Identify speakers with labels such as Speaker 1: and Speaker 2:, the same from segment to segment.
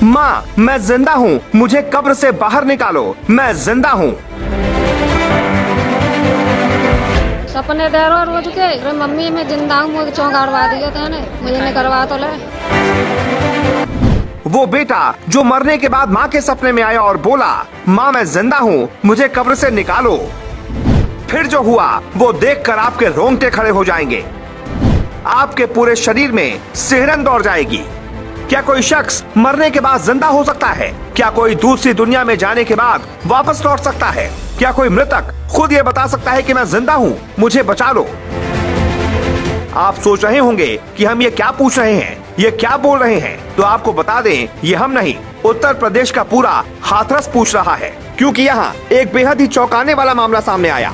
Speaker 1: माँ, मैं जिंदा हूँ, मुझे कब्र से बाहर निकालो, मैं जिंदा हूँ।
Speaker 2: सपने दे रहा रोज के अरे मम्मी मैं जिंदा हूँ, मुझे चौंकाड़वा दिया था ने, मुझे नहीं करवा तो ले।
Speaker 1: वो बेटा जो मरने के बाद माँ के सपने में आया और बोला, माँ मैं जिंदा हूँ, मुझे कब्र से निकालो। फिर जो हुआ वो देखकर आपके रोंगटे खड़े हो जाएंगे, आपके पूरे शरीर में सिहरन दौड़ जाएगी। क्या कोई शख्स मरने के बाद जिंदा हो सकता है? क्या कोई दूसरी दुनिया में जाने के बाद वापस लौट सकता है? क्या कोई मृतक खुद ये बता सकता है कि मैं जिंदा हूँ, मुझे बचा लो? आप सोच रहे होंगे कि हम ये क्या पूछ रहे हैं, ये क्या बोल रहे हैं, तो आपको बता दें ये हम नहीं, उत्तर प्रदेश का पूरा हाथरस पूछ रहा है, क्योंकि यहाँ एक बेहद ही चौंकाने वाला मामला सामने आया।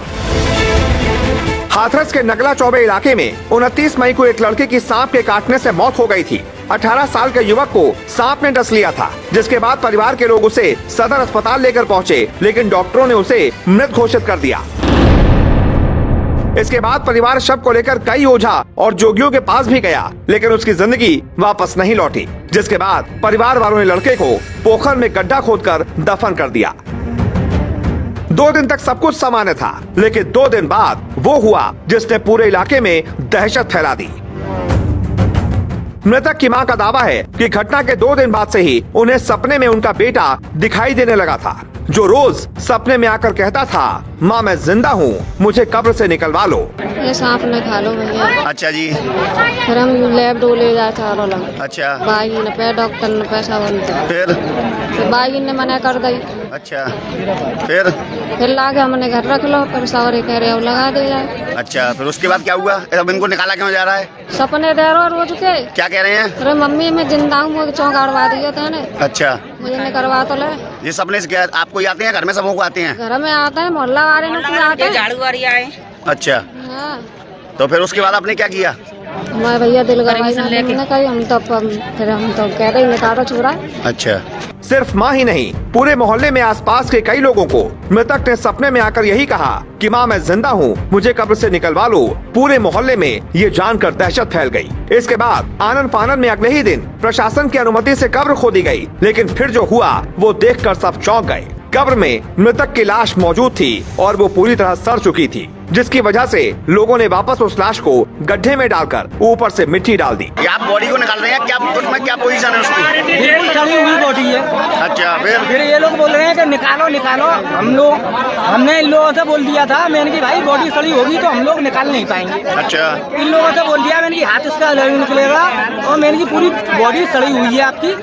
Speaker 1: हाथरस के नगला चौबे इलाके में 29 मई को एक लड़के की सांप के काटने से मौत हो गई थी। 18 साल के युवक को सांप ने डस लिया था, जिसके बाद परिवार के लोग उसे सदर अस्पताल लेकर पहुंचे, लेकिन डॉक्टरों ने उसे मृत घोषित कर दिया। इसके बाद परिवार शव को लेकर कई ओझा और जोगियों के पास भी गया, लेकिन उसकी जिंदगी वापस नहीं लौटी। जिसके बाद परिवार वालों ने लड़के को पोखर में गड्ढा खोदकर दफन कर दिया। 2 दिन तक सब कुछ सामान्य था, लेकिन 2 दिन बाद वो हुआ जिसने पूरे इलाके में दहशत फैला दी। मृतक की मां का दावा है कि घटना के 2 दिन बाद से ही उन्हें सपने में उनका बेटा दिखाई देने लगा था, जो रोज सपने में आकर कहता था, माँ मैं जिंदा हूँ, मुझे कब्र से निकलवा लो।
Speaker 2: ये सांप ने खा लो भैया।
Speaker 3: अच्छा जी।
Speaker 2: फिर हम लैब डोले जाते हैं।
Speaker 3: अच्छा।
Speaker 2: बागी ने पे डॉक्टर ने पैसा बनता।
Speaker 3: फिर
Speaker 2: बागी ने मना कर दी।
Speaker 3: अच्छा। फिर
Speaker 2: लाके हमने घर रख लो, फिर सवरे कह रहे लगा दे जाए।
Speaker 3: अच्छा, फिर उसके बाद क्या हुआ? अब इनको निकाला क्यों जा रहा है?
Speaker 2: सपने दे रहा रोज के।
Speaker 3: क्या कह रहे हैं?
Speaker 2: अरे मम्मी मैं जिंदा हूँ, मुझे चौंकाड़वा दिया था ने।
Speaker 3: अच्छा।
Speaker 2: मुझे नहीं करवा तो ले।
Speaker 3: ये सपने से क्या आपको आते हैं? घर में सबों को आते हैं?
Speaker 2: घर में आता है, मोहल्ला वाले ने आते हैं,
Speaker 4: झाड़ू वाली आए।
Speaker 3: अच्छा।
Speaker 2: हाँ।
Speaker 3: तो फिर उसके बाद आपने क्या किया?
Speaker 2: हमारे भैया दिल गवाही ने कही, हम तो कह रहे निकालो छोड़ा।
Speaker 3: अच्छा।
Speaker 1: सिर्फ माँ ही नहीं, पूरे मोहल्ले में आसपास के कई लोगों को मृतक ने सपने में आकर यही कहा कि माँ मैं जिंदा हूँ, मुझे कब्र से निकलवा लो। पूरे मोहल्ले में ये जानकर दहशत फैल गई। इसके बाद आनन फानन में अगले ही दिन प्रशासन की अनुमति से कब्र खोदी गई, लेकिन फिर जो हुआ वो देखकर सब चौंक गए। कब्र में मृतक की लाश मौजूद थी और वो पूरी तरह सड़ चुकी थी, जिसकी वजह से लोगों ने वापस उस लाश को गड्ढे में डालकर ऊपर से मिट्टी डाल दी।
Speaker 3: आप बॉडी को निकाल रहे हैं? क्या उसमें क्या पोजीशन है उसकी?
Speaker 5: बिल्कुल सड़ी हुई बॉडी है।
Speaker 3: अच्छा। फिर
Speaker 5: ये लोग बोल रहे हैं कि निकालो निकालो। हमने इन लोगों से बोल दिया था, मैंने की भाई बॉडी सड़ी होगी तो हम लोग निकाल नहीं पाएंगे।
Speaker 3: अच्छा।
Speaker 5: इन लोगों से बोल दिया, मैंने की हाथ उसका निकलेगा और मैंने की पूरी बॉडी सड़ी हुई है आपकी।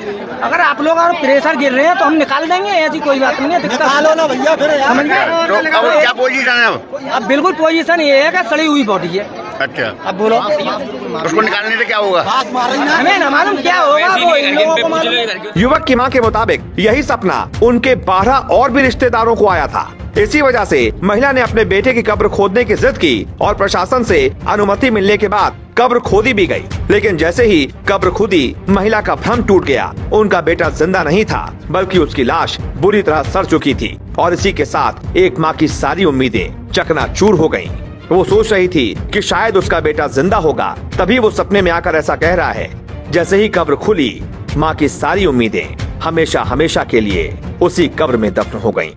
Speaker 5: अगर आप लोग और प्रेशर गिर रहे हैं तो हम निकाल देंगे, ऐसी कोई बात नहीं है। निकालो ना भैया फिर। समझ गए?
Speaker 3: तो अब क्या पोजीशन है?
Speaker 5: अब बिल्कुल पोजीशन ये है कि सड़ी हुई बॉडी है।
Speaker 3: अच्छा।
Speaker 5: अब बोलो
Speaker 3: उसको निकालने से क्या होगा?
Speaker 5: हमें न मालूम क्या होगा, वो इन लोगों को मालूम।
Speaker 1: युवक की मां के मुताबिक यही सपना उनके 12 और भी रिश्तेदारों को आया था। इसी वजह से महिला ने अपने बेटे की कब्र खोदने की जिद की और प्रशासन से अनुमति मिलने के बाद कब्र खोदी भी गई। लेकिन जैसे ही कब्र खुदी, महिला का भ्रम टूट गया। उनका बेटा जिंदा नहीं था, बल्कि उसकी लाश बुरी तरह सड़ चुकी थी और इसी के साथ एक माँ की सारी उम्मीदें चकनाचूर हो गयी। वो सोच रही थी कि शायद उसका बेटा जिंदा होगा, तभी वो सपने में आकर ऐसा कह रहा है। जैसे ही कब्र खुली, माँ की सारी उम्मीदें हमेशा हमेशा के लिए उसी कब्र में दफन हो गईं।